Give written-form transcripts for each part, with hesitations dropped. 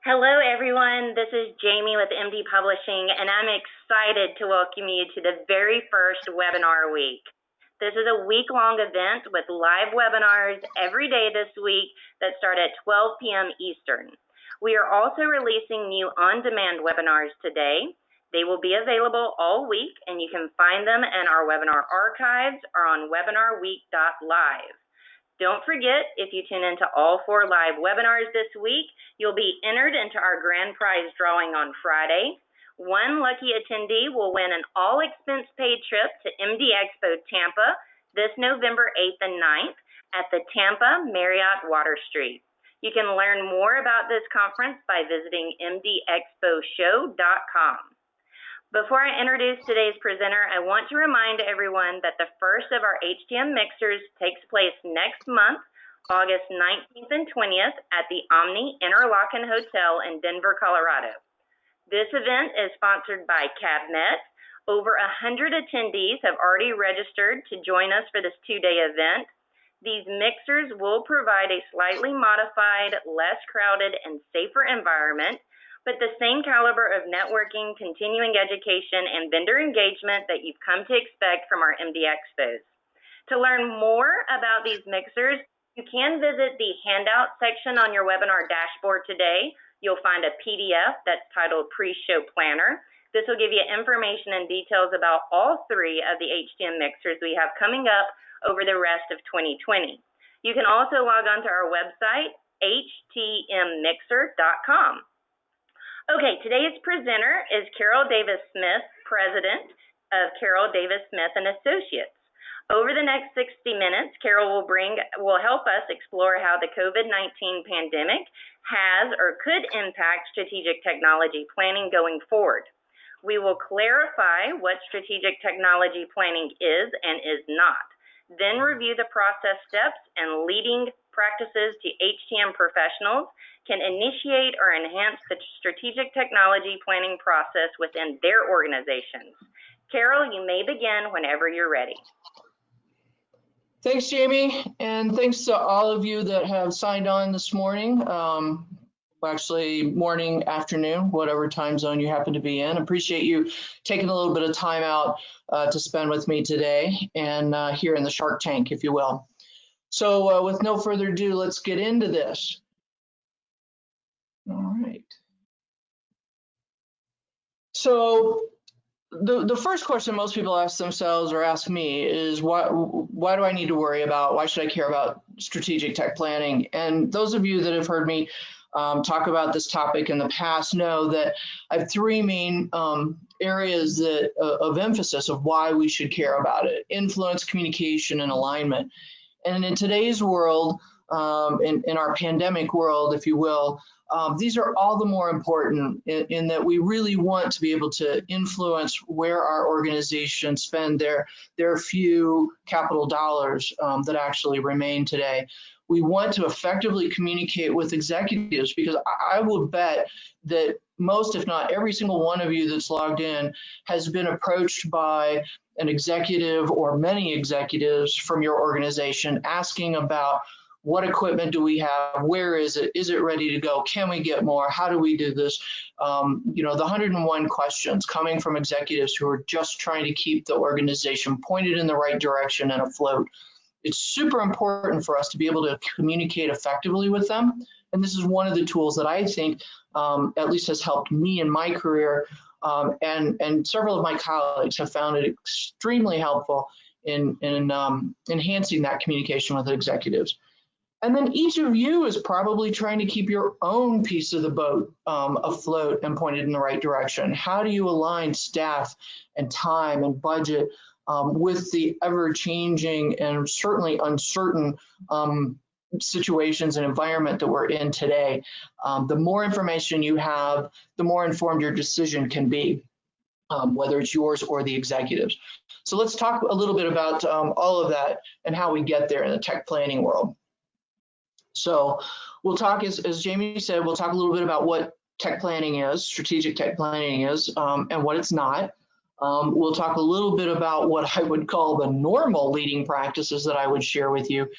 Hello, everyone. This is Jamie with MD Publishing, and I'm excited to welcome you to the very first webinar week. This is a week-long event with live webinars every day this week that start at 12 p.m. Eastern. We are also releasing new on-demand webinars today. They will be available all week, and you can find them in our webinar archives or on webinarweek.live. Don't forget, if you tune into all 4 live webinars this week, you'll be entered into our grand prize drawing on Friday. One lucky attendee will win an all-expense-paid trip to MD Expo Tampa this November 8th and 9th at the Tampa Marriott Water Street. You can learn more about this conference by visiting mdexposhow.com. Before I introduce today's presenter, I want to remind everyone that the first of our HTM Mixers takes place next month, August 19th and 20th at the Omni Interlaken Hotel in Denver, Colorado. This event is sponsored by CABNet. Over 100 attendees have already registered to join us for this 2-day event. These mixers will provide a slightly modified, less crowded, and safer environment, but the same caliber of networking, continuing education, and vendor engagement that you've come to expect from our MD Expos. To learn more about these mixers, you can visit the handout section on your webinar dashboard today. You'll find a PDF that's titled Pre-Show Planner. This will give you information and details about all 3 of the HTM mixers we have coming up over the rest of 2020. You can also log on to our website, htmmixer.com. Okay, today's presenter is Carol Davis Smith, President of Carol Davis Smith and Associates. Over the next 60 minutes, Carol will help us explore how the COVID-19 pandemic has or could impact strategic technology planning going forward. We will clarify what strategic technology planning is and is not, then review the process steps and leading practices to HTM professionals can initiate or enhance the strategic technology planning process within their organizations. Carol, you may begin whenever you're ready. Thanks, Jamie, and thanks to all of you that have signed on this morning. Actually, morning, afternoon, whatever time zone you happen to be in. Appreciate you taking a little bit of time out to spend with me today and here in the Shark Tank, if you will. So with no further ado, let's get into this. All right. So the first question most people ask themselves or ask me is why do I need to worry about, why should I care about strategic tech planning? And those of you that have heard me talk about this topic in the past know that I have 3 main areas of emphasis of why we should care about it: influence, communication, and alignment. And in today's world, in our pandemic world, if you will, these are all the more important in that we really want to be able to influence where our organizations spend their few capital dollars that actually remain today. We want to effectively communicate with executives because I will bet that most, if not every single one of you that's logged in has been approached by an executive or many executives from your organization asking about what equipment do we have, where is it ready to go, can we get more, how do we do this? You know, the 101 questions coming from executives who are just trying to keep the organization pointed in the right direction and afloat. It's super important for us to be able to communicate effectively with them. And this is one of the tools that I think at least has helped me in my career, and several of my colleagues have found it extremely helpful in enhancing that communication with executives. And then each of you is probably trying to keep your own piece of the boat afloat and pointed in the right direction. How do you align staff and time and budget with the ever-changing and certainly uncertain situations and environment that we're in today? The more information you have, the more informed your decision can be, whether it's yours or the executives. So let's talk a little bit about all of that and how we get there in the tech planning world. So we'll talk, as Jamie said, we'll talk a little bit about what tech planning is, strategic tech planning is, and what it's not. We'll talk a little bit about what I would call the normal leading practices that I would share with you.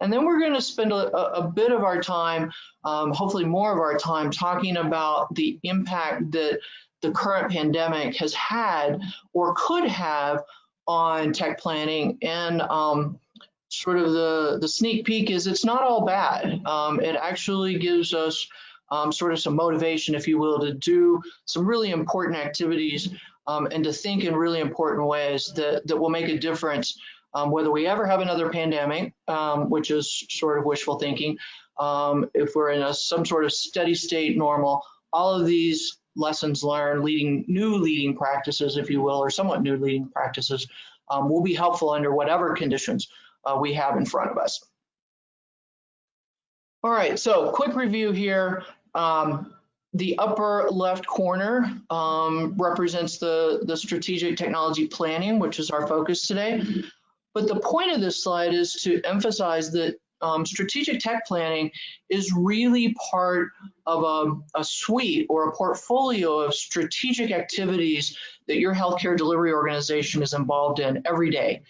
And then we're going to spend a bit of our time, hopefully more of our time, talking about the impact that the current pandemic has had or could have on tech planning. And sort of the sneak peek is it's not all bad. It actually gives us sort of some motivation, if you will, to do some really important activities and to think in really important ways that will make a difference, whether we ever have another pandemic, which is sort of wishful thinking, if we're in some sort of steady state normal, all of these lessons learned, new leading practices, if you will, or somewhat new leading practices, will be helpful under whatever conditions we have in front of us. All right, so quick review here. The upper left corner represents the strategic technology planning, which is our focus today. But the point of this slide is to emphasize that strategic tech planning is really part of a suite or a portfolio of strategic activities that your healthcare delivery organization is involved in every day.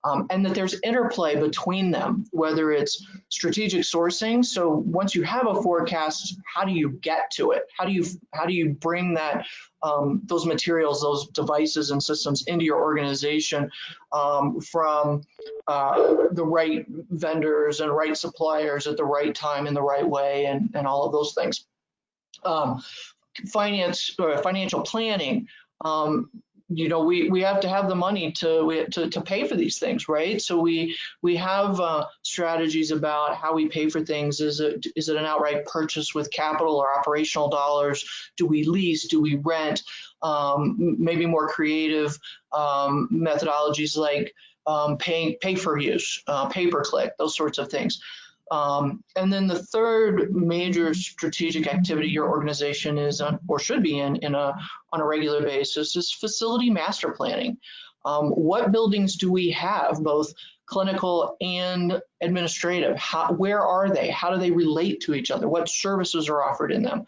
And that there's interplay between them, whether it's strategic sourcing. So once you have a forecast, how do you get to it? How do you bring that those materials, those devices and systems into your organization from the right vendors and right suppliers at the right time in the right way, and all of those things. Financial planning. You know, we have to have the money to pay for these things, right? So we have strategies about how we pay for things. Is it an outright purchase with capital or operational dollars? Do we lease? Do we rent? Maybe more creative methodologies like pay for use, pay-per-click, those sorts of things. And then the third major strategic activity your organization is on, or should be on a regular basis, is facility master planning. What buildings do we have, both clinical and administrative? Where are they? How do they relate to each other? What services are offered in them?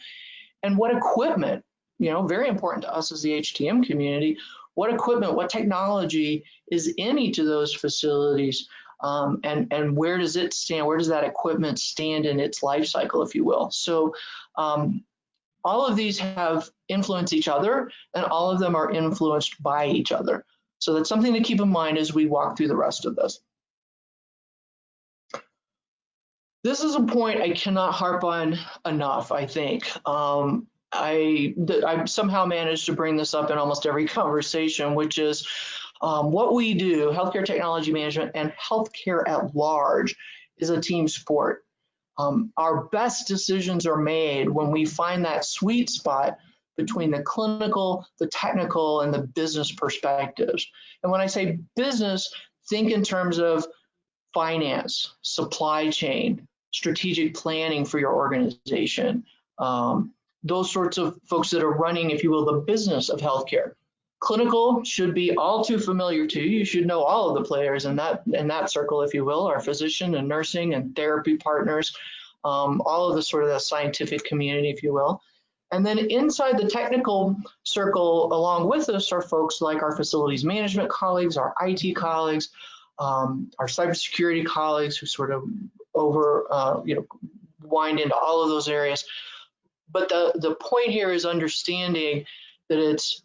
And what equipment, you know, very important to us as the HTM community, what equipment, what technology is in each of those facilities? And where does it stand? Where does that equipment stand in its life cycle, if you will? So all of these have influenced each other, and all of them are influenced by each other. So that's something to keep in mind as we walk through the rest of this. This is a point I cannot harp on enough, I think. I somehow managed to bring this up in almost every conversation, which is what we do, healthcare technology management and healthcare at large, is a team sport. Our best decisions are made when we find that sweet spot between the clinical, the technical, and the business perspectives. And when I say business, think in terms of finance, supply chain, strategic planning for your organization, those sorts of folks that are running, if you will, the business of healthcare. Clinical should be all too familiar to you. You should know all of the players in that circle, if you will, our physician and nursing and therapy partners, all of the sort of the scientific community, if you will. And then inside the technical circle, along with us, are folks like our facilities management colleagues, our IT colleagues, our cybersecurity colleagues, who sort of wind into all of those areas. But the point here is understanding that it's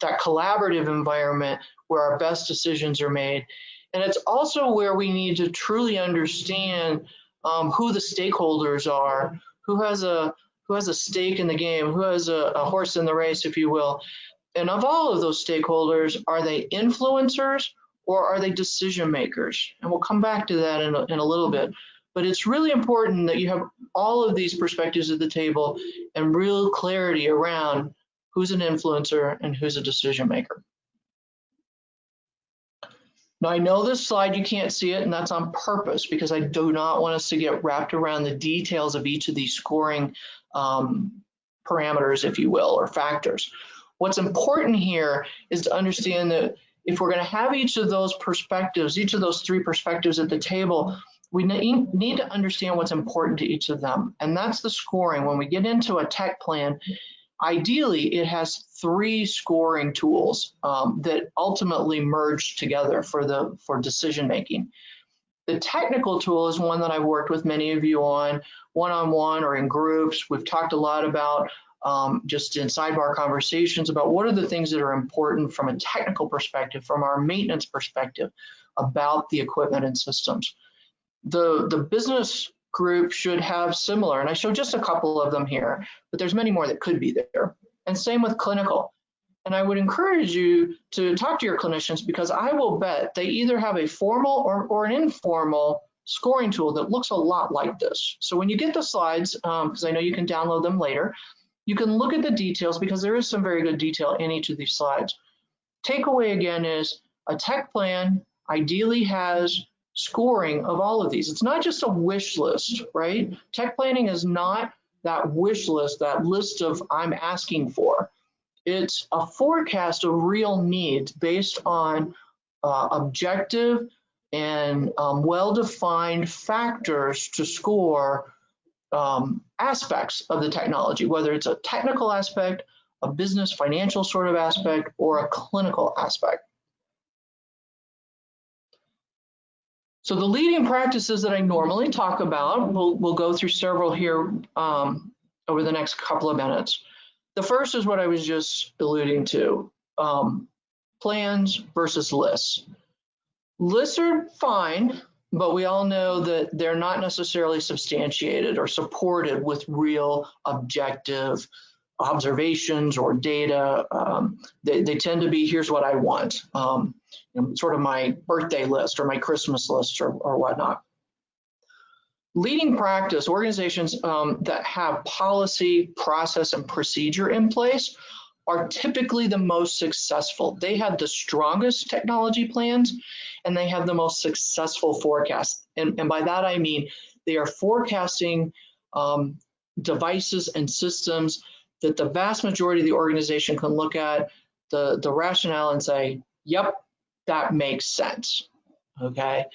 that collaborative environment where our best decisions are made. And it's also where we need to truly understand who the stakeholders are, who has a stake in the game, who has a horse in the race, if you will. And of all of those stakeholders, are they influencers or are they decision makers? And we'll come back to that in a little bit. But it's really important that you have all of these perspectives at the table and real clarity around who's an influencer and who's a decision maker. Now, I know this slide, you can't see it, and that's on purpose because I do not want us to get wrapped around the details of each of these scoring parameters, if you will, or factors. What's important here is to understand that if we're going to have each of those perspectives, each of those three perspectives at the table, we need to understand what's important to each of them. And that's the scoring. When we get into a tech plan, ideally, it has three scoring tools that ultimately merge together for decision making. The technical tool is one that I've worked with many of you on one-on-one or in groups. We've talked a lot about just in sidebar conversations about what are the things that are important from a technical perspective, from our maintenance perspective about the equipment and systems. The business group should have similar, and I showed just a couple of them here, but there's many more that could be there. And same with clinical. And I would encourage you to talk to your clinicians, because I will bet they either have a formal or an informal scoring tool that looks a lot like this. So when you get the slides, because I know you can download them later, you can look at the details, because there is some very good detail in each of these slides. Takeaway again is a tech plan ideally has scoring of all of these. It's not just a wish list, right? Tech planning is not that wish list, that list of I'm asking for. It's a forecast of real needs based on objective and well-defined factors to score aspects of the technology, whether it's a technical aspect, a business financial sort of aspect, or a clinical aspect. So the leading practices that I normally talk about, we'll go through several here over the next couple of minutes. The first is what I was just alluding to, plans versus lists. Lists are fine, but we all know that they're not necessarily substantiated or supported with real objective observations or data. They tend to be, here's what I want, sort of my birthday list or my Christmas list or whatnot. Leading practice, organizations that have policy, process, and procedure in place are typically the most successful. They have the strongest technology plans, and they have the most successful forecasts. And by that I mean they are forecasting devices and systems that the vast majority of the organization can look at the rationale and say, yep, that makes sense, okay?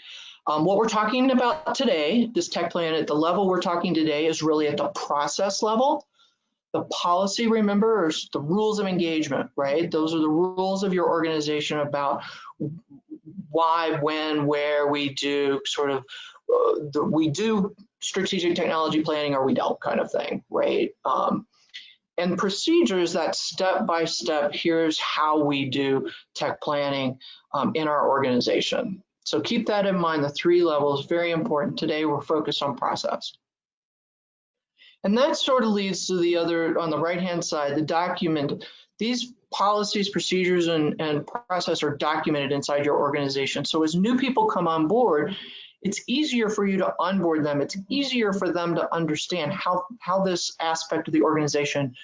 What we're talking about today, this tech plan at the level we're talking today is really at the process level. The policy, remember, is the rules of engagement, right? Those are the rules of your organization about why, when, where we do sort of, we do strategic technology planning or we don't kind of thing, right? And procedures, that step-by-step, here's how we do tech planning in our organization. So keep that in mind, the 3 levels, very important. Today we're focused on process. And that sort of leads to the other, on the right-hand side, the document. These policies, procedures, and process are documented inside your organization. So as new people come on board, it's easier for you to onboard them. It's easier for them to understand how this aspect of the organization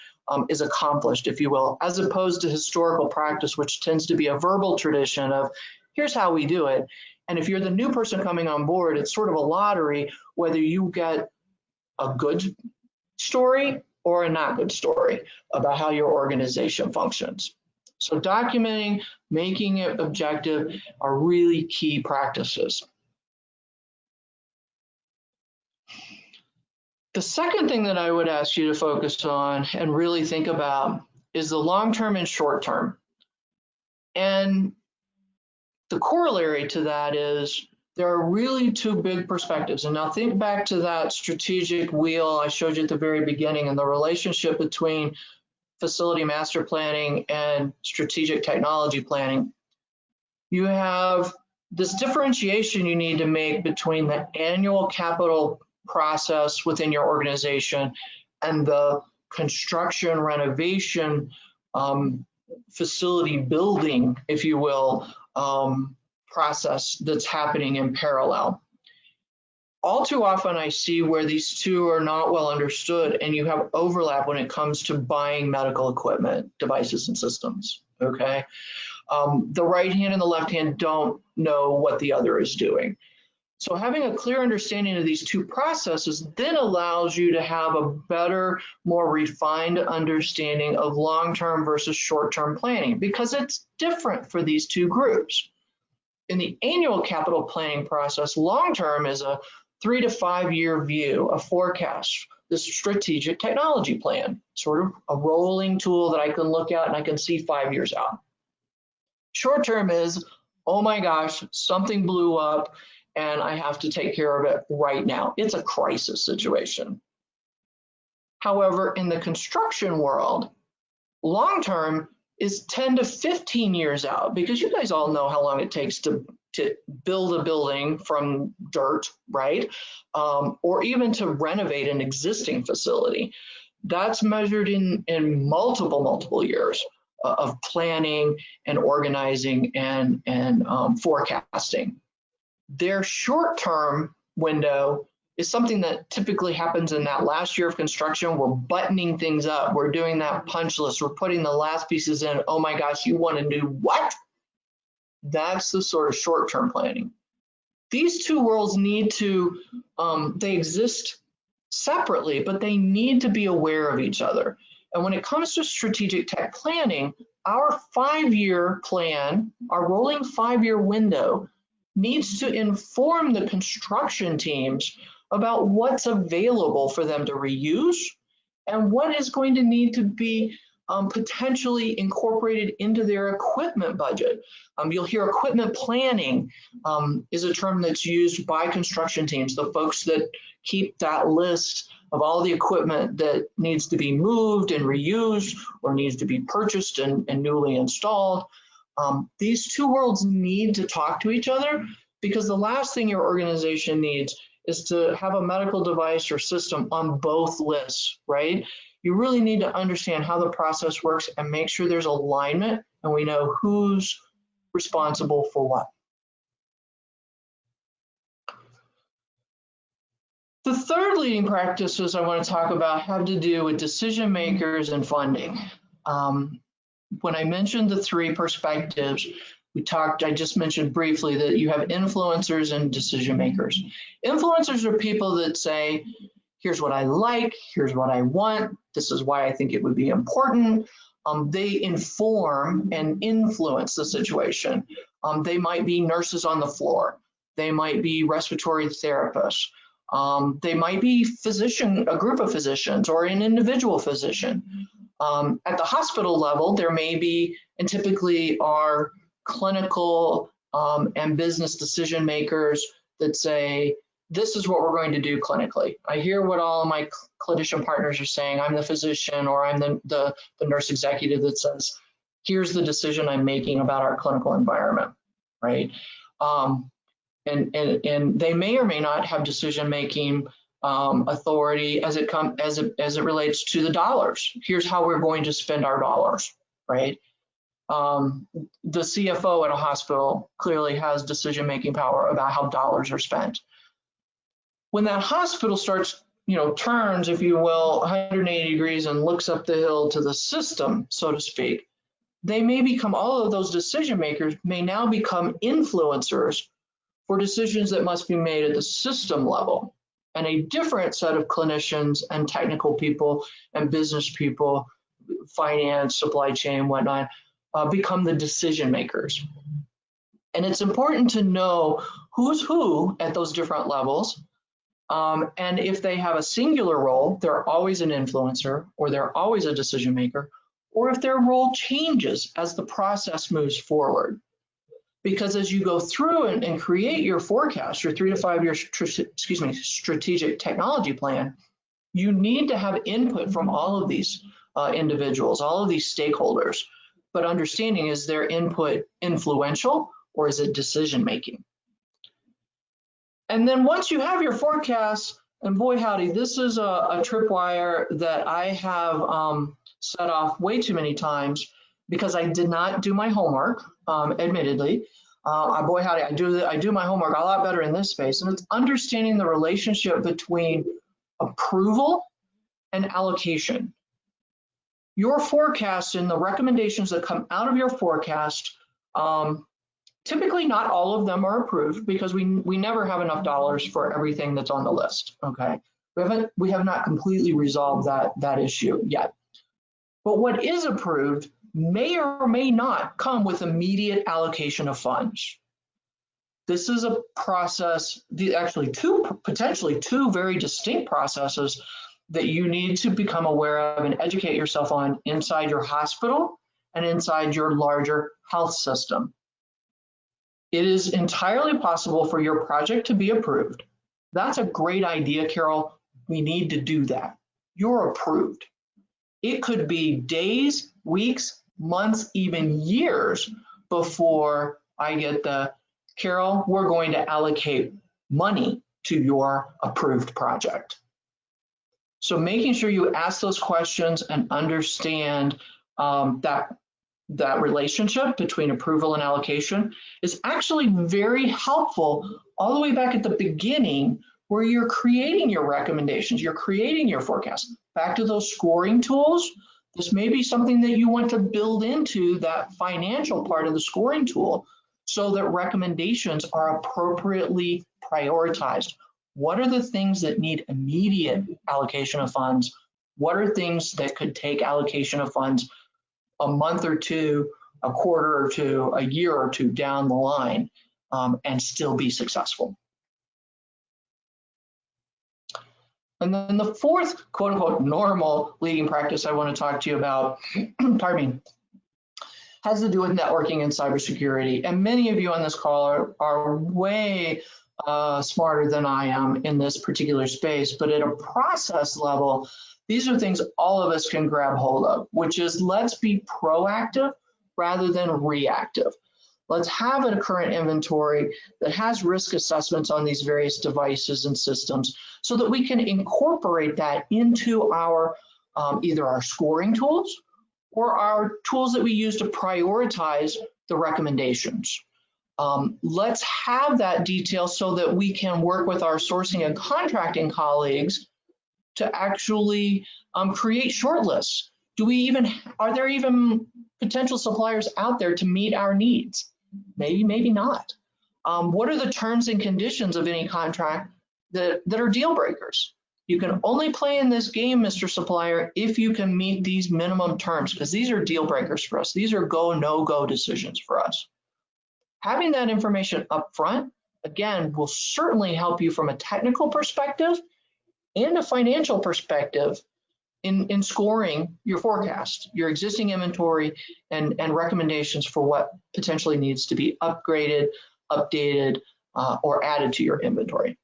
is accomplished, if you will, as opposed to historical practice, which tends to be a verbal tradition of, here's how we do it. And if you're the new person coming on board, it's sort of a lottery whether you get a good story or a not good story about how your organization functions. So documenting, making it objective are really key practices. The second thing that I would ask you to focus on and really think about is the long-term and short-term. And the corollary to that is there are really 2 big perspectives. And now think back to that strategic wheel I showed you at the very beginning and the relationship between facility master planning and strategic technology planning. You have this differentiation you need to make between the annual capital process within your organization and the construction, renovation, facility building, if you will, process that's happening in parallel. All too often I see where these 2 are not well understood and you have overlap when it comes to buying medical equipment, devices, and systems, okay? The right hand and the left hand don't know what the other is doing. So having a clear understanding of these 2 processes then allows you to have a better, more refined understanding of long-term versus short-term planning, because it's different for these 2 groups. In the annual capital planning process, long-term is a 3 to 5 year view, a forecast, this strategic technology plan, sort of a rolling tool that I can look at and I can see 5 years out. Short-term is, oh my gosh, something blew up and I have to take care of it right now. It's a crisis situation. However, in the construction world, long-term is 10 to 15 years out, because you guys all know how long it takes to build a building from dirt, right? Or even to renovate an existing facility. That's measured in multiple years of planning and organizing and forecasting. Their short-term window is something that typically happens in that last year of construction. We're buttoning things up. We're doing that punch list. We're putting the last pieces in. Oh my gosh, you want to do what? That's the sort of short-term planning. These two worlds need to, they exist separately, but they need to be aware of each other. And when it comes to strategic tech planning, our 5-year plan, our rolling 5-year window, needs to inform the construction teams about what's available for them to reuse and what is going to need to be potentially incorporated into their equipment budget. You'll hear equipment planning is a term that's used by construction teams, the folks that keep that list of all the equipment that needs to be moved and reused or needs to be purchased and newly installed. These two worlds need to talk to each other, because the last thing your organization needs is to have a medical device or system on both lists, right? You really need to understand how the process works and make sure there's alignment and we know who's responsible for what. The third leading practices I want to talk about have to do with decision makers and funding. When I mentioned the 3 perspectives, I just mentioned briefly that you have influencers and decision makers. Influencers are people that say, here's what I like, here's what I want, this is why I think it would be important. They inform and influence the situation. They might be nurses on the floor. They might be respiratory therapists. They might be a group of physicians or an individual physician. At the hospital level, there may be, and typically are, clinical and business decision makers that say, this is what we're going to do clinically. I hear what all of my clinician partners are saying. I'm the physician, or I'm the nurse executive that says, here's the decision I'm making about our clinical environment, right? And they may or may not have decision-making authority as it relates to the dollars. Here's how we're going to spend our dollars, right? The CFO at a hospital clearly has decision-making power about how dollars are spent. When that hospital starts, turns, if you will, 180 degrees and looks up the hill to the system, so to speak, all of those decision makers may now become influencers for decisions that must be made at the system level. And a different set of clinicians and technical people and business people, finance, supply chain, whatnot, become the decision makers. And it's important to know who's who at those different levels. And if they have a singular role, they're always an influencer, or they're always a decision maker, or if their role changes as the process moves forward. Because as you go through and create your forecast, your 3 to 5 year strategic technology plan, you need to have input from all of these individuals, all of these stakeholders. But understanding, is their input influential or is it decision making? And then once you have your forecast, and boy howdy, this is a tripwire that I have set off way too many times because I did not do my homework, admittedly. Boy howdy, I do my homework a lot better in this space, and it's understanding the relationship between approval and allocation. Your forecast and the recommendations that come out of your forecast, typically not all of them are approved because we never have enough dollars for everything that's on the list, okay? We have not completely resolved that issue yet. But what is approved may or may not come with immediate allocation of funds. This is a process, actually potentially two very distinct processes that you need to become aware of and educate yourself on inside your hospital and inside your larger health system. It is entirely possible for your project to be approved. That's a great idea, Carol. We need to do that. You're approved. It could be days, weeks, months, even years before I get the, Carol, we're going to allocate money to your approved project. So making sure you ask those questions and understand that relationship between approval and allocation is actually very helpful all the way back at the beginning where you're creating your recommendations, you're creating your forecast. Back to those scoring tools, this may be something that you want to build into that financial part of the scoring tool so that recommendations are appropriately prioritized. What are the things that need immediate allocation of funds? What are things that could take allocation of funds a month or two, a quarter or two, a year or two down the line, and still be successful? And then the fourth, quote unquote, normal leading practice I want to talk to you about, pardon me, has to do with networking and cybersecurity. And many of you on this call are way smarter than I am in this particular space, but at a process level, these are things all of us can grab hold of, which is let's be proactive rather than reactive. Let's have a current inventory that has risk assessments on these various devices and systems so that we can incorporate that into our either our scoring tools or our tools that we use to prioritize the recommendations. Let's have that detail so that we can work with our sourcing and contracting colleagues to actually create shortlists. Are there even potential suppliers out there to meet our needs? Maybe, maybe not. What are the terms and conditions of any contract that are deal breakers? You can only play in this game, Mr. Supplier, if you can meet these minimum terms, because these are deal breakers for us. These are go, no-go decisions for us. Having that information up front, again, will certainly help you from a technical perspective and a financial perspective in scoring your forecast, your existing inventory, and recommendations for what potentially needs to be upgraded, updated, or added to your inventory.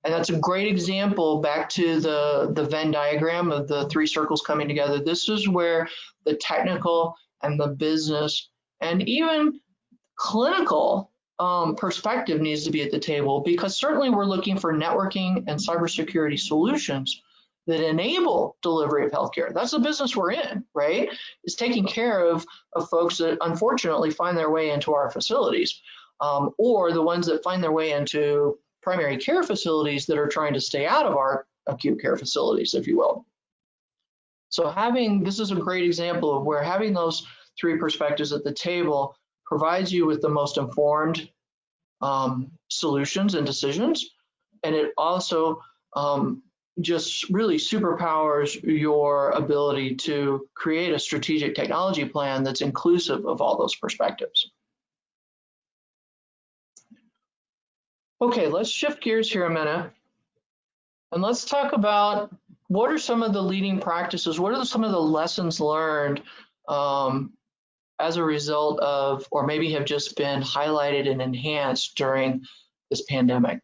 And that's a great example back to the Venn diagram of the three circles coming together. This is where the technical and the business and even clinical perspective needs to be at the table, because certainly we're looking for networking and cybersecurity solutions that enable delivery of healthcare. That's the business we're in, right? It's taking care of folks that unfortunately find their way into our facilities, or the ones that find their way into primary care facilities that are trying to stay out of our acute care facilities, if you will. So this is a great example of where having those three perspectives at the table provides you with the most informed solutions and decisions, and it also just really superpowers your ability to create a strategic technology plan that's inclusive of all those perspectives. Okay, let's shift gears here a minute, and let's talk about what are some of the leading practices, what are some of the lessons learned as a result of, or maybe have just been highlighted and enhanced during this pandemic.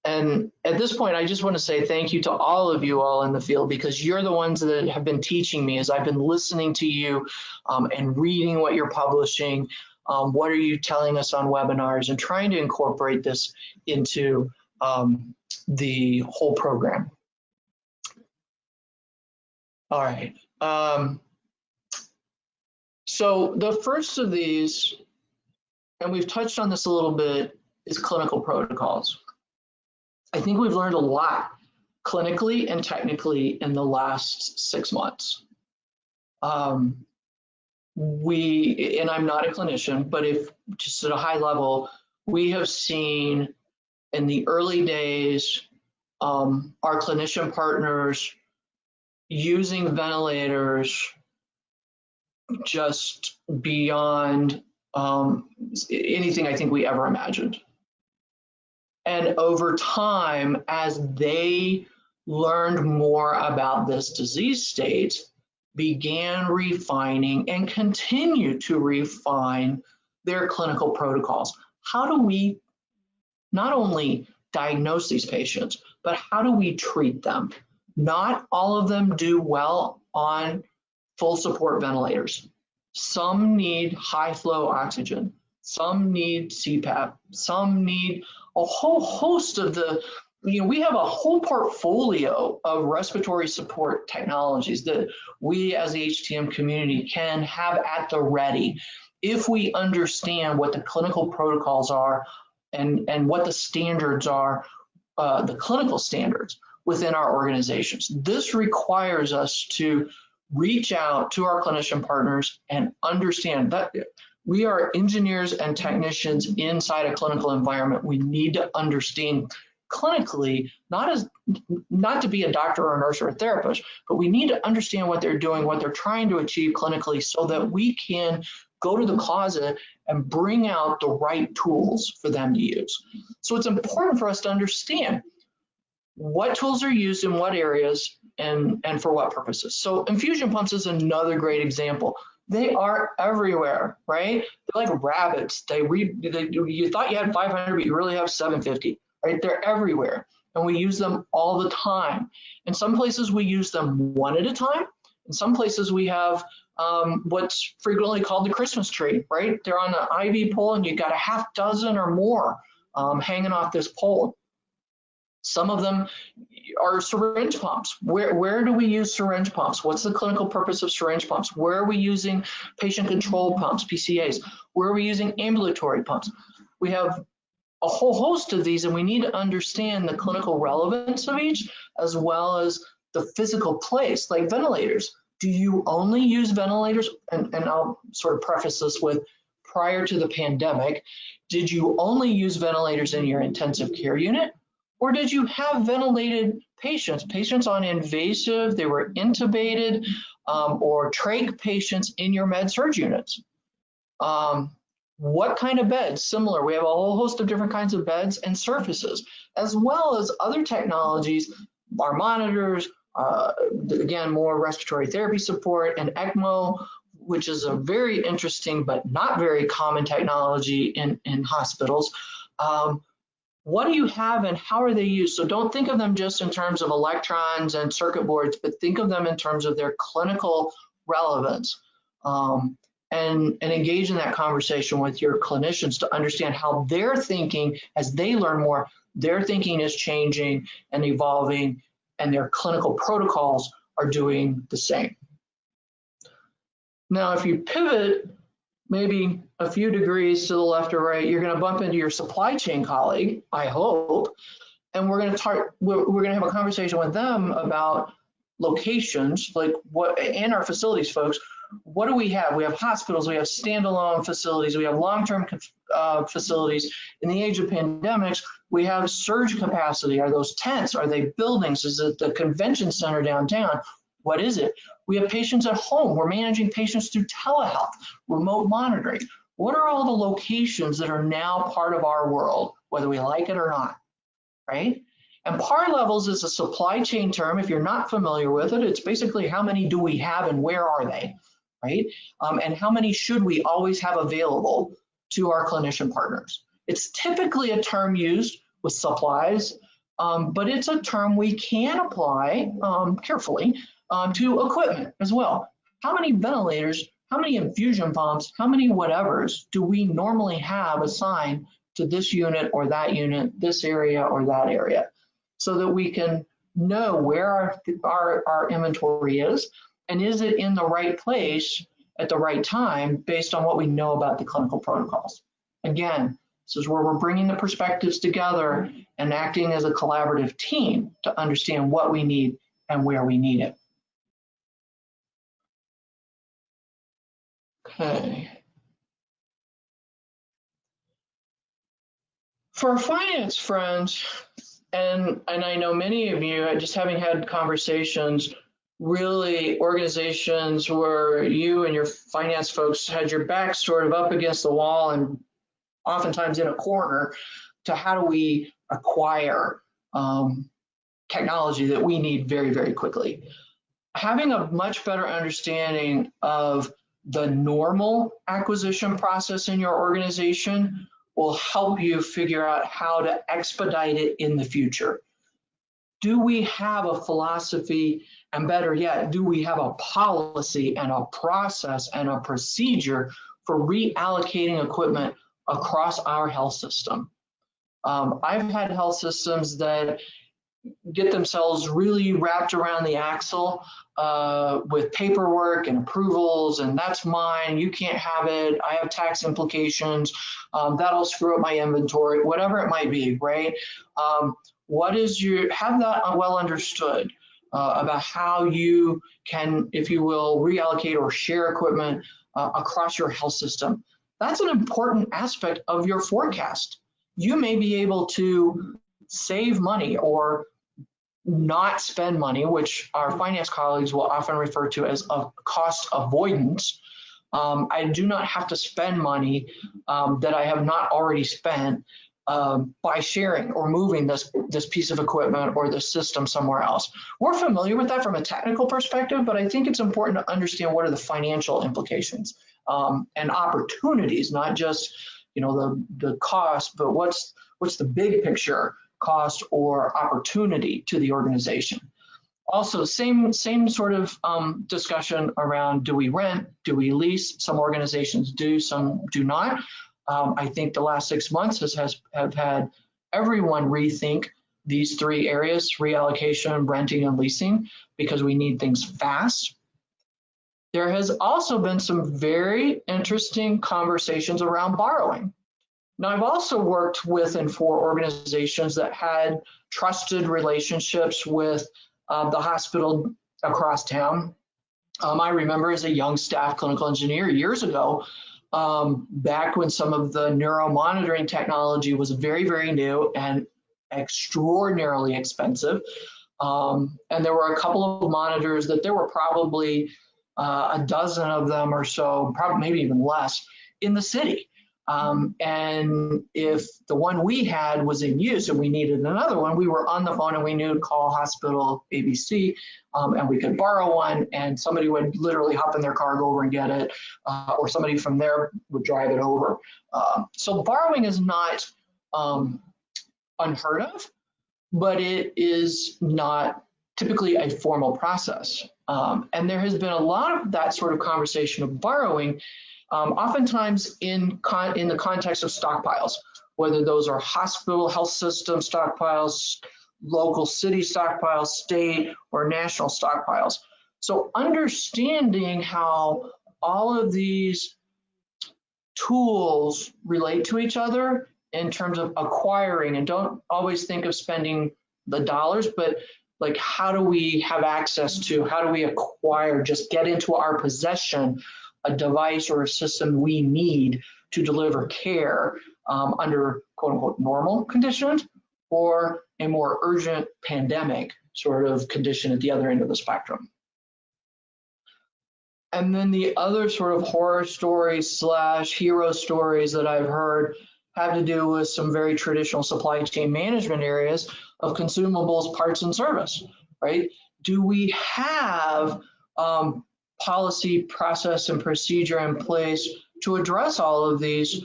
And at this point, I just want to say thank you to all of you all in the field, because you're the ones that have been teaching me as I've been listening to you and reading what you're publishing. What are you telling us on webinars, and trying to incorporate this into the whole program. All right. So the first of these, and we've touched on this a little bit, is clinical protocols. I think we've learned a lot clinically and technically in the last 6 months. And I'm not a clinician, but if just at a high level, we have seen in the early days, our clinician partners using ventilators just beyond anything I think we ever imagined. And over time, as they learned more about this disease state, began refining and continue to refine their clinical protocols. How do we not only diagnose these patients, but how do we treat them? Not all of them do well on full support ventilators. Some need high flow oxygen. Some need CPAP. Some need a whole host of we have a whole portfolio of respiratory support technologies that we as the HTM community can have at the ready if we understand what the clinical protocols are and what the standards are, the clinical standards within our organizations. This requires us to reach out to our clinician partners and understand that we are engineers and technicians inside a clinical environment. We need to understand clinically, not to be a doctor or a nurse or a therapist, but we need to understand what they're doing, what they're trying to achieve clinically, so that we can go to the closet and bring out the right tools for them to use. So it's important for us to understand what tools are used in what areas and for what purposes. So infusion pumps is another great example. They are everywhere, right? They're like rabbits. You thought you had 500, but you really have 750, right? They're everywhere, and we use them all the time. In some places, we use them one at a time. In some places, we have what's frequently called the Christmas tree, right? They're on an IV pole, and you've got a half dozen or more hanging off this pole. Some of them are syringe pumps. Where do we use syringe pumps? What's the clinical purpose of syringe pumps? Where are we using patient controlled pumps, PCAs? Where are we using ambulatory pumps? We have a whole host of these, and we need to understand the clinical relevance of each, as well as the physical place, like ventilators. Do you only use ventilators? And I'll sort of preface this with, prior to the pandemic, did you only use ventilators in your intensive care unit? Or did you have ventilated patients on invasive, they were intubated, or trach patients in your med-surg units? What kind of beds? Similar, we have a whole host of different kinds of beds and surfaces, as well as other technologies, our monitors, again, more respiratory therapy support, and ECMO, which is a very interesting but not very common technology in hospitals. What do you have and how are they used? So don't think of them just in terms of electrons and circuit boards, but think of them in terms of their clinical relevance, and engage in that conversation with your clinicians to understand how they're thinking. As they learn more, their thinking is changing and evolving, and their clinical protocols are doing the same. Now, if you pivot maybe a few degrees to the left or right, you're going to bump into your supply chain colleague, I hope, and we're going to have a conversation with them about locations, like what in our facilities, folks. What do we have? We have hospitals, we have standalone facilities, we have long-term facilities. In the age of pandemics, we have surge capacity. Are those tents? Are they buildings? Is it the convention center downtown? What is it? We have patients at home. We're managing patients through telehealth, remote monitoring. What are all the locations that are now part of our world, whether we like it or not, right? And par levels is a supply chain term. If you're not familiar with it, it's basically how many do we have and where are they, right? And how many should we always have available to our clinician partners? It's typically a term used with supplies, but it's a term we can apply carefully to equipment as well. How many ventilators, how many infusion pumps, how many whatevers do we normally have assigned to this unit or that unit, this area or that area, so that we can know where our inventory is, and is it in the right place at the right time based on what we know about the clinical protocols. Again, this is where we're bringing the perspectives together and acting as a collaborative team to understand what we need and where we need it. Okay. For our finance friends, and I know many of you, just having had conversations, really organizations where you and your finance folks had your back sort of up against the wall and oftentimes in a corner to how do we acquire technology that we need very, very quickly. Having a much better understanding of the normal acquisition process in your organization will help you figure out how to expedite it in the future. Do we have a philosophy, and better yet, do we have a policy and a process and a procedure for reallocating equipment across our health system? I've had health systems that get themselves really wrapped around the axle with paperwork and approvals, and that's mine, you can't have it, I have tax implications, that'll screw up my inventory, whatever it might be, right? Have that well understood about how you can, if you will, reallocate or share equipment across your health system. That's an important aspect of your forecast. You may be able to save money or not spend money, which our finance colleagues will often refer to as a cost avoidance. I do not have to spend money that I have not already spent by sharing or moving this piece of equipment or the system somewhere else. We're familiar with that from a technical perspective, but I think it's important to understand what are the financial implications and opportunities, not just the cost, but what's the big picture cost or opportunity to the organization. Also, same sort of discussion around, do we rent, do we lease? Some organizations do, some do not. I think the last 6 months have had everyone rethink these three areas: reallocation, renting, and leasing, because we need things fast. There has also been some very interesting conversations around borrowing. Now, I've also worked with and for organizations that had trusted relationships with the hospital across town. I remember as a young staff clinical engineer years ago, back when some of the neuromonitoring technology was very, very new and extraordinarily expensive. And there were a couple of monitors that there were probably a dozen of them or so, probably maybe even less, in the city. And if the one we had was in use and we needed another one, we were on the phone and we knew to call hospital ABC, and we could borrow one, and somebody would literally hop in their car, go over and get it, or somebody from there would drive it over. So borrowing is not unheard of, but it is not typically a formal process. And there has been a lot of that sort of conversation of borrowing, oftentimes in the context of stockpiles, whether those are hospital health system stockpiles, local city stockpiles, state or national stockpiles. So understanding how all of these tools relate to each other in terms of acquiring, and don't always think of spending the dollars, but like, how do we have access to, how do we acquire, just get into our possession a device or a system we need to deliver care under quote unquote normal conditions or a more urgent pandemic sort of condition at the other end of the spectrum. And then the other sort of horror stories / hero stories that I've heard have to do with some very traditional supply chain management areas of consumables, parts, and service, right? Do we have policy, process, and procedure in place to address all of these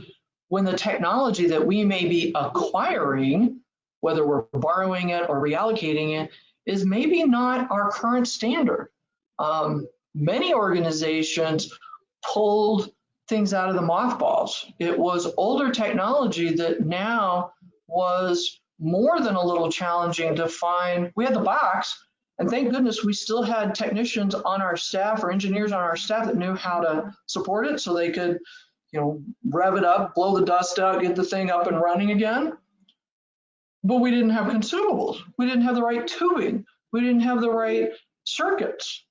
when the technology that we may be acquiring, whether we're borrowing it or reallocating it, is maybe not our current standard? Many organizations pulled things out of the mothballs. It was older technology that now was more than a little challenging to find. We had the box, and thank goodness we still had technicians on our staff or engineers on our staff that knew how to support it, so they could, rev it up, blow the dust out, get the thing up and running again. But we didn't have consumables. We didn't have the right tubing. We didn't have the right circuits.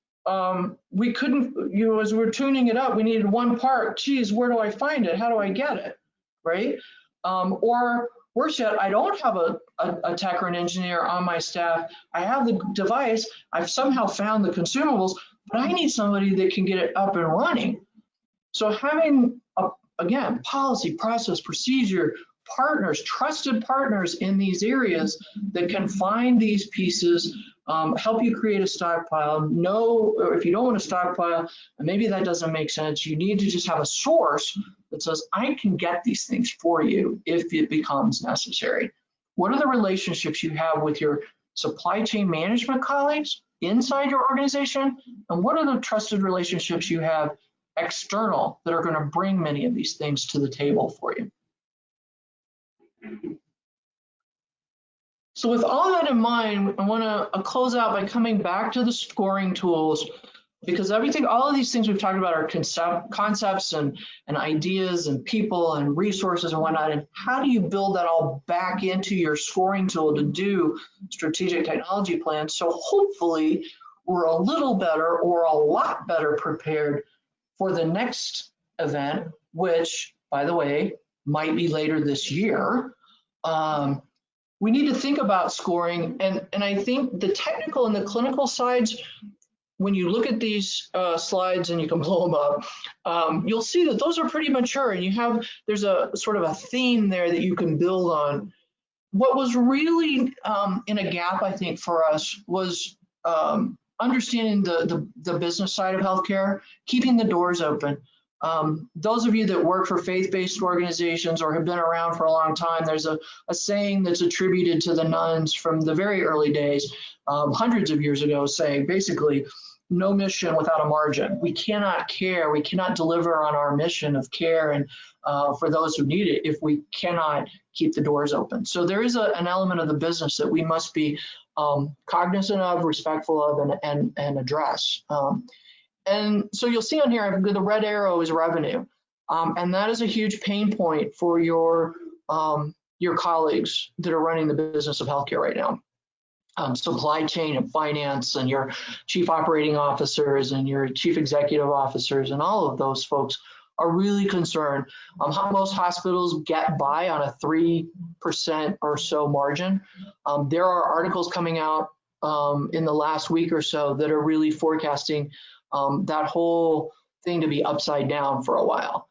We couldn't, as we're tuning it up, we needed one part. Geez, where do I find it? How do I get it? Right? Or worse yet, I don't have a tech or an engineer on my staff. I have the device. I've somehow found the consumables, but I need somebody that can get it up and running. So having, again, policy, process, procedure, partners, trusted partners in these areas that can find these pieces help you create a stockpile. Know, or if you don't want to stockpile, and maybe that doesn't make sense, you need to just have a source that says, I can get these things for you if it becomes necessary. What are the relationships you have with your supply chain management colleagues inside your organization? And what are the trusted relationships you have external that are going to bring many of these things to the table for you? So with all that in mind, I want to close out by coming back to the scoring tools, because all of these things we've talked about are concepts and ideas and people and resources and whatnot. And how do you build that all back into your scoring tool to do strategic technology plans? So hopefully we're a little better or a lot better prepared for the next event, which, by the way, might be later this year. We need to think about scoring, and I think the technical and the clinical sides, when you look at these slides and you can blow them up, you'll see that those are pretty mature, and there's a sort of a theme there that you can build on. What was really in a gap, I think, for us was understanding the business side of healthcare, keeping the doors open. Those of you that work for faith-based organizations or have been around for a long time, there's a saying that's attributed to the nuns from the very early days, hundreds of years ago, saying basically, no mission without a margin. We cannot care, we cannot deliver on our mission of care and for those who need it if we cannot keep the doors open. So there is an element of the business that we must be cognizant of, respectful of, and address. And so you'll see on here, the red arrow is revenue. And that is a huge pain point for your colleagues that are running the business of healthcare right now. Supply chain and finance and your chief operating officers and your chief executive officers and all of those folks are really concerned. How most hospitals get by on a 3% or so margin. There are articles coming out in the last week or so that are really forecasting that whole thing to be upside down for a while.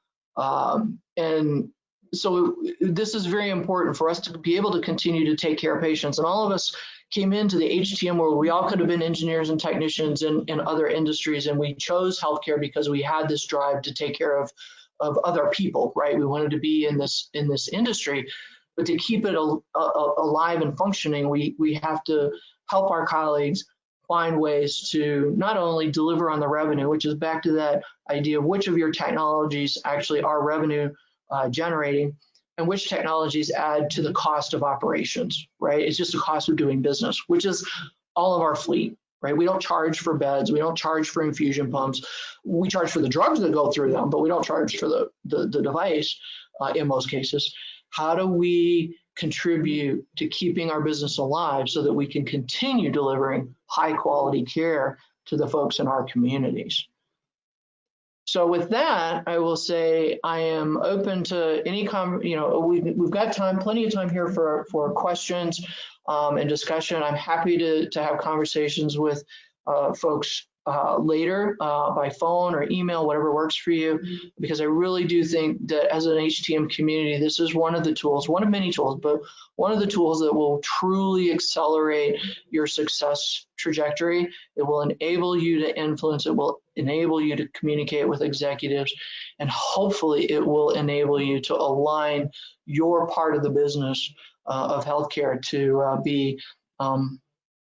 And so this is very important for us to be able to continue to take care of patients. And all of us came into the HTM world. We all could have been engineers and technicians in other industries, and we chose healthcare because we had this drive to take care of other people, right? We wanted to be in this industry, but to keep it alive and functioning, we have to help our colleagues find ways to not only deliver on the revenue, which is back to that idea of which of your technologies actually are revenue generating and which technologies add to the cost of operations, right? It's just the cost of doing business, which is all of our fleet, right? We don't charge for beds, we don't charge for infusion pumps, we charge for the drugs that go through them, but we don't charge for the device in most cases. How do we contribute to keeping our business alive so that we can continue delivering high quality care to the folks in our communities? So with that, I will say I am open to any we've got time, plenty of time here for questions and discussion. I'm happy to have conversations with folks later by phone or email, whatever works for you, because I really do think that as an HTM community, this is one of the tools, one of many tools, but one of the tools that will truly accelerate your success trajectory. It will enable you to influence, it will enable you to communicate with executives, and hopefully it will enable you to align your part of the business of healthcare to be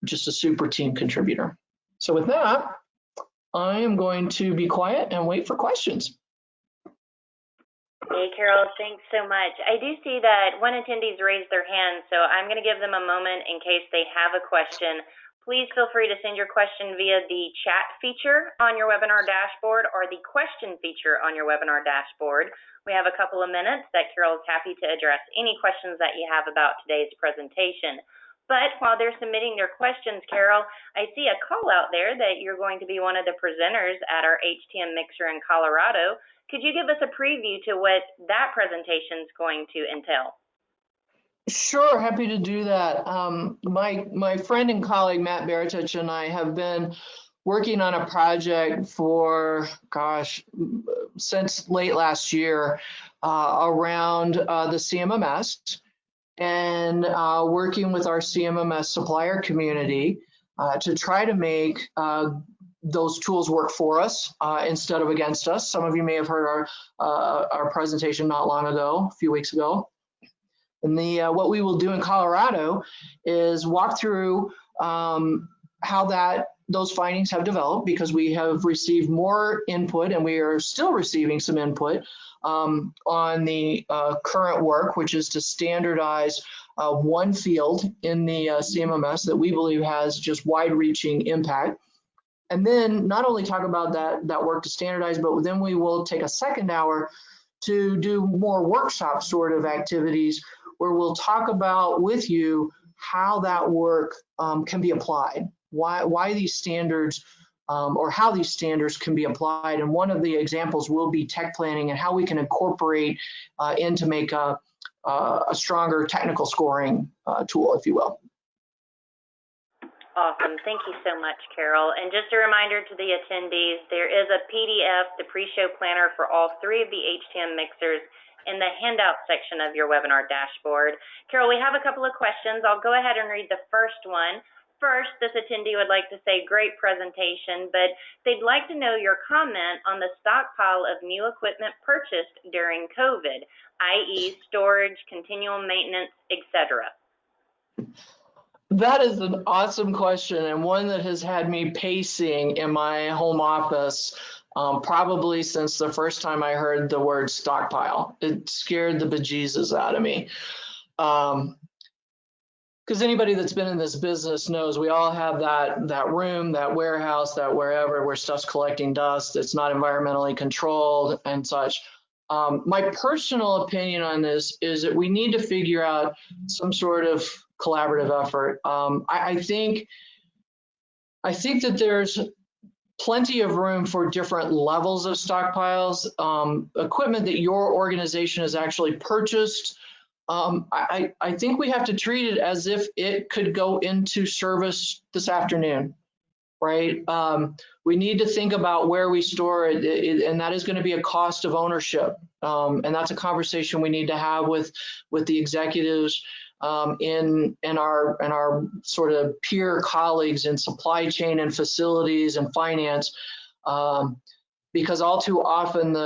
just a super team contributor. So with that, I am going to be quiet and wait for questions. Hey, Carol, thanks so much. I do see that one attendee's raised their hand, so I'm going to give them a moment in case they have a question. Please feel free to send your question via the chat feature on your webinar dashboard or the question feature on your webinar dashboard. We have a couple of minutes that Carol's happy to address any questions that you have about today's presentation. But while they're submitting their questions, Carol, I see a call out there that you're going to be one of the presenters at our HTM Mixer in Colorado. Could you give us a preview to what that presentation is going to entail? Sure, happy to do that. My friend and colleague Matt Baratich and I have been working on a project for, since late last year around the CMMS and working with our CMMS supplier community to try to make those tools work for us instead of against us. Some of you may have heard our presentation not long ago, a few weeks ago. And what we will do in Colorado is walk through how those findings have developed, because we have received more input and we are still receiving some input on the current work, which is to standardize one field in the CMMS that we believe has just wide-reaching impact. And then not only talk about that work to standardize, but then we will take a second hour to do more workshop sort of activities where we'll talk about with you how that work can be applied, why these standards or how these standards can be applied. And one of the examples will be tech planning and how we can incorporate to make a stronger technical scoring tool, if you will. Awesome. Thank you so much, Carol. And just a reminder to the attendees, there is a PDF, the pre-show planner for all three of the HTM mixers in the handout section of your webinar dashboard. Carol, we have a couple of questions. I'll go ahead and read the first one. First, this attendee would like to say great presentation, but they'd like to know your comment on the stockpile of new equipment purchased during COVID, i.e. storage, continual maintenance, etc. That is an awesome question, and one that has had me pacing in my home office probably since the first time I heard the word stockpile. It scared the bejesus out of me. Because anybody that's been in this business knows we all have that room, that warehouse, that wherever where stuff's collecting dust, it's not environmentally controlled and such. My personal opinion on this is that we need to figure out some sort of collaborative effort. I think that there's plenty of room for different levels of stockpiles. Equipment that your organization has actually purchased, I think we have to treat it as if it could go into service this afternoon, right? We need to think about where we store it, and that is going to be a cost of ownership. And that's a conversation we need to have with the executives in our sort of peer colleagues in supply chain and facilities and finance, because all too often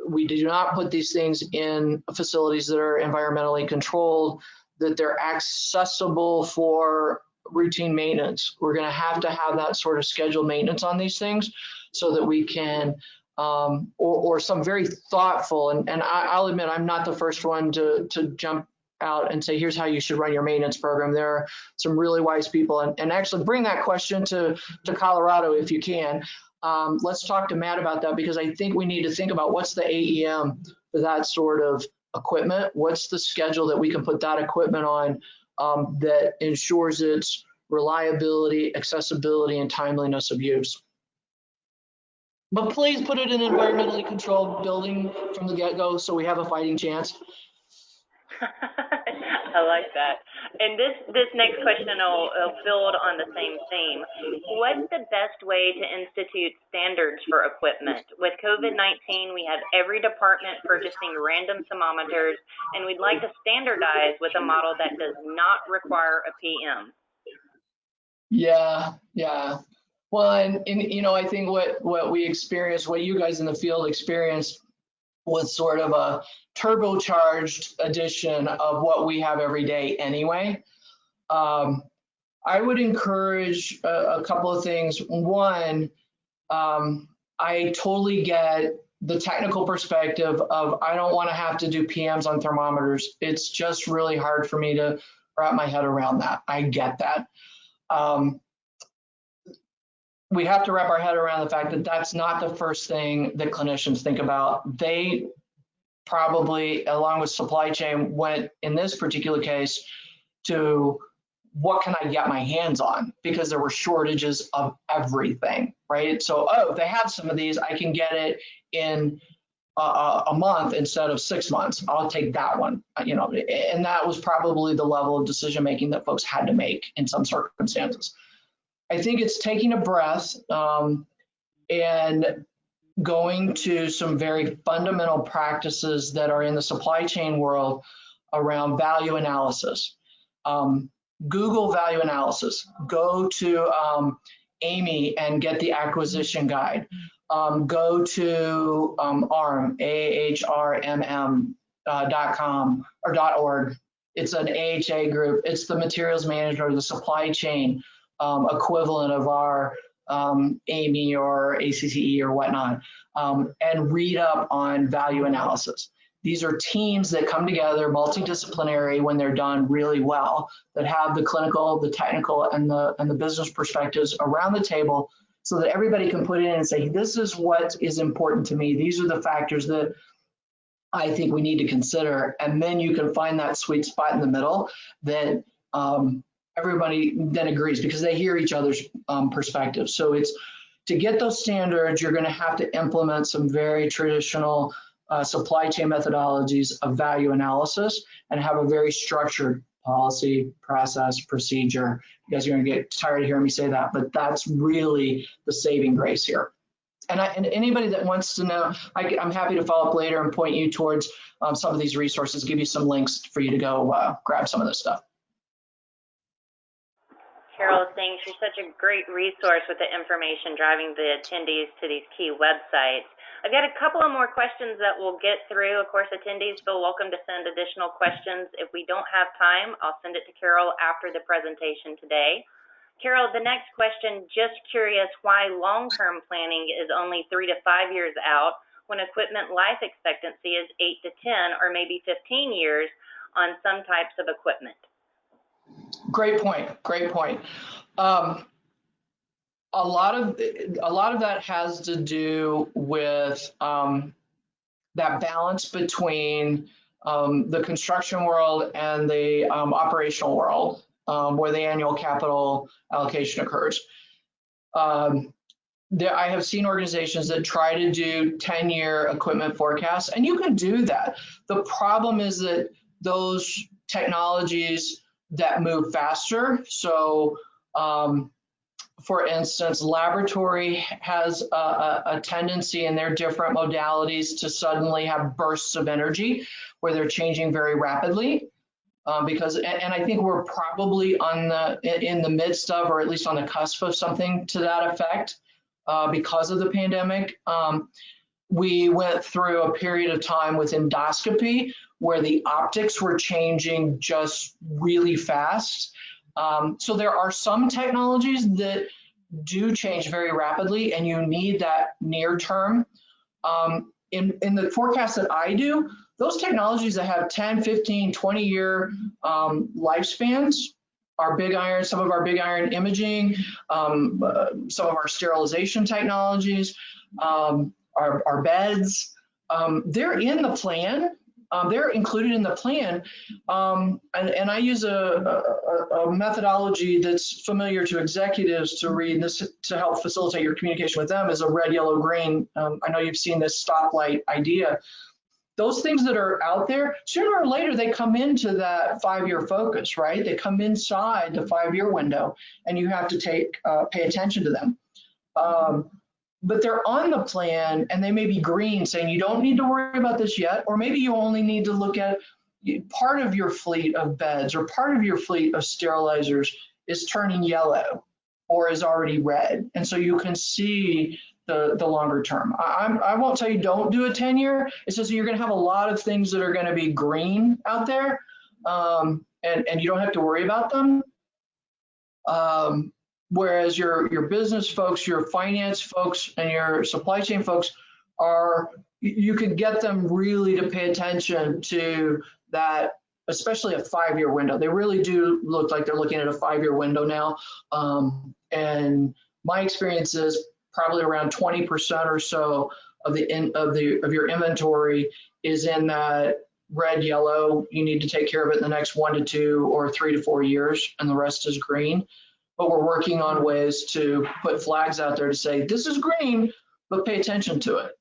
we do not put these things in facilities that are environmentally controlled, that they're accessible for routine maintenance. We're going to have that sort of scheduled maintenance on these things so that we can, or some very thoughtful, and I'll admit I'm not the first one to jump out and say, here's how you should run your maintenance program. There are some really wise people, and actually bring that question to Colorado if you can. Let's talk to Matt about that, because I think we need to think about what's the AEM for that sort of equipment. What's the schedule that we can put that equipment on that ensures its reliability, accessibility, and timeliness of use. But please put it in an environmentally controlled building from the get-go so we have a fighting chance. I like that. And this next question will build on the same theme. What's the best way to institute standards for equipment? With COVID-19, we have every department purchasing random thermometers, and we'd like to standardize with a model that does not require a PM. Yeah. Well, and you know, I think what we experienced, what you guys in the field experienced, was sort of a turbocharged edition of what we have every day anyway. I would encourage a couple of things. One, I totally get the technical perspective of I don't want to have to do PMs on thermometers. It's just really hard for me to wrap my head around that. I get that. We have to wrap our head around the fact that that's not the first thing that clinicians think about. They probably, along with supply chain, went in this particular case to what can I get my hands on, because there were shortages of everything, right? So, oh, they have some of these, I can get it in a month instead of 6 months. I'll take that one, you know, and that was probably the level of decision making that folks had to make in some circumstances. I think it's taking a breath and going to some very fundamental practices that are in the supply chain world around value analysis. Google value analysis. Go to Amy and get the acquisition guide. Go to AHRMM, .com or .org. It's an AHA group. It's the materials management or the supply chain equivalent of our AMY or ACCE or whatnot, and read up on value analysis. These are teams that come together, multidisciplinary, when they're done really well, that have the clinical, the technical, and the business perspectives around the table, so that everybody can put in and say, this is what is important to me. These are the factors that I think we need to consider. And then you can find that sweet spot in the middle that everybody then agrees, because they hear each other's perspectives. So it's to get those standards, you're going to have to implement some very traditional supply chain methodologies of value analysis and have a very structured policy, process, procedure. You guys are going to get tired of hearing me say that, but that's really the saving grace here. And anybody that wants to know, I'm happy to follow up later and point you towards some of these resources, give you some links for you to go grab some of this stuff. Carol, thanks. You're such a great resource with the information driving the attendees to these key websites. I've got a couple of more questions that we'll get through. Of course, attendees feel welcome to send additional questions. If we don't have time, I'll send it to Carol after the presentation today. Carol, the next question, just curious why long-term planning is only 3 to 5 years out when equipment life expectancy is 8 to 10 or maybe 15 years on some types of equipment. Great point. Great point. A lot of that has to do with that balance between the construction world and the operational world, where the annual capital allocation occurs. I have seen organizations that try to do 10-year equipment forecasts, and you can do that. The problem is that those technologies that move faster. So, for instance, laboratory has a tendency in their different modalities to suddenly have bursts of energy where they're changing very rapidly. Because, and I think we're probably in the midst of, or at least on the cusp of something to that effect because of the pandemic. We went through a period of time with endoscopy where the optics were changing just really fast. So there are some technologies that do change very rapidly, and you need that near term. In the forecast that I do, those technologies that have 10, 15, 20-year lifespans are big iron, some of our big iron imaging, some of our sterilization technologies, our beds, they're in the plan. They're included in the plan, and I use a methodology that's familiar to executives to read this to help facilitate your communication with them is a red, yellow, green. I know you've seen this stoplight idea. Those things that are out there, sooner or later, they come into that 5-year focus, right? They come inside the 5-year window, and you have to pay attention to them. But they're on the plan, and they may be green, saying you don't need to worry about this yet, or maybe you only need to look at part of your fleet of beds or part of your fleet of sterilizers is turning yellow or is already red. And so you can see the longer term. I won't tell you don't do a 10-year. It's just you're going to have a lot of things that are going to be green out there, and you don't have to worry about them. Whereas your business folks, your finance folks, and your supply chain folks you can get them really to pay attention to that, especially a 5-year window. They really do look like they're looking at a 5-year window now. And my experience is probably around 20% or so of your inventory is in that red, yellow. You need to take care of it in the next 1 to 2 or 3 to 4 years, and the rest is green. But we're working on ways to put flags out there to say, this is green, but pay attention to it,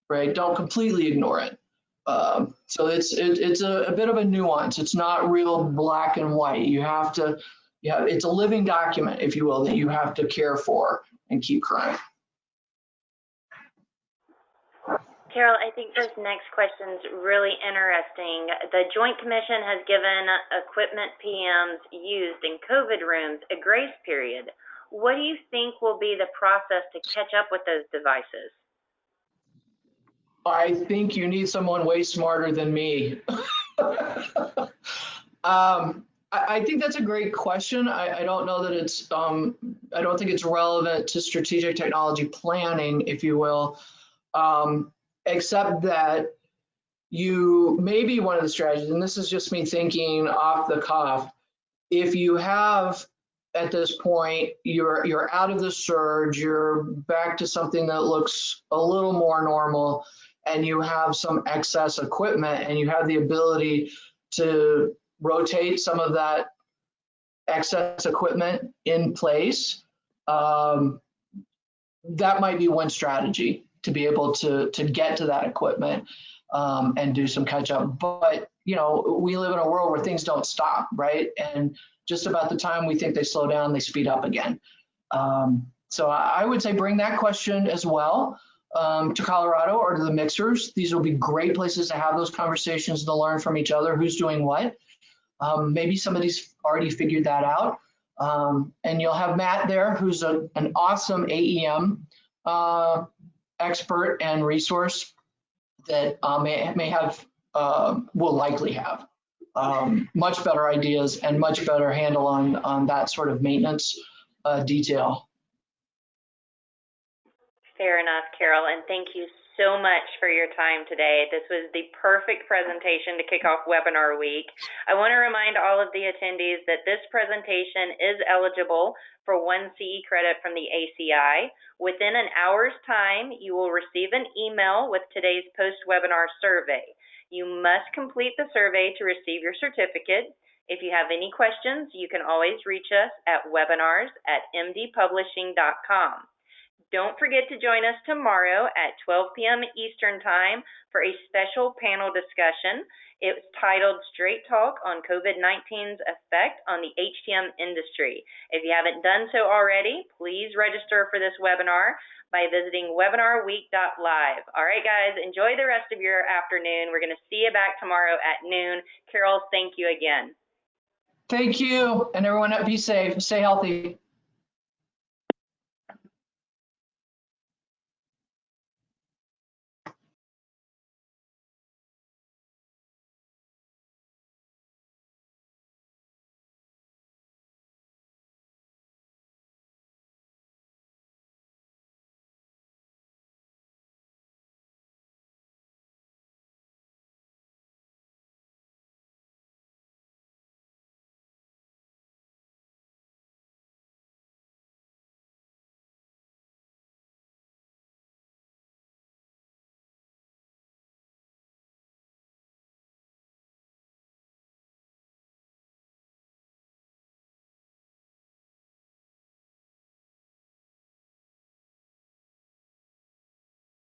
right? Don't completely ignore it. So it's a bit of a nuance. It's not real black and white. You have to, it's a living document, if you will, that you have to care for and keep current. Carol, I think this next question's really interesting. The Joint Commission has given equipment PMs used in COVID rooms a grace period. What do you think will be the process to catch up with those devices? I think you need someone way smarter than me. I think that's a great question. I don't know that it's, I don't think it's relevant to strategic technology planning, if you will, except that you maybe one of the strategies, and this is just me thinking off the cuff, if you have at this point, you're out of the surge, you're back to something that looks a little more normal, and you have some excess equipment and you have the ability to rotate some of that excess equipment in place, that might be one strategy to be able to get to that equipment and do some catch up. But you know, we live in a world where things don't stop, right? And just about the time we think they slow down, they speed up again. So I would say bring that question as well to Colorado or to the mixers. These will be great places to have those conversations to learn from each other who's doing what. Maybe somebody's already figured that out. And you'll have Matt there, who's an awesome AEM expert and resource that may have, will likely have much better ideas and much better handle on that sort of maintenance detail. Fair enough, Carol, and thank you so much for your time today. This was the perfect presentation to kick off webinar week. I want to remind all of the attendees that this presentation is eligible for 1 CE credit from the ACI. Within an hour's time, you will receive an email with today's post-webinar survey. You must complete the survey to receive your certificate. If you have any questions, you can always reach us at webinars@mdpublishing.com. Don't forget to join us tomorrow at 12 p.m. Eastern Time for a special panel discussion. It's titled Straight Talk on COVID-19's Effect on the HTM Industry. If you haven't done so already, please register for this webinar by visiting webinarweek.live. All right, guys, enjoy the rest of your afternoon. We're going to see you back tomorrow at noon. Carol, thank you again. Thank you, and everyone be safe, stay healthy.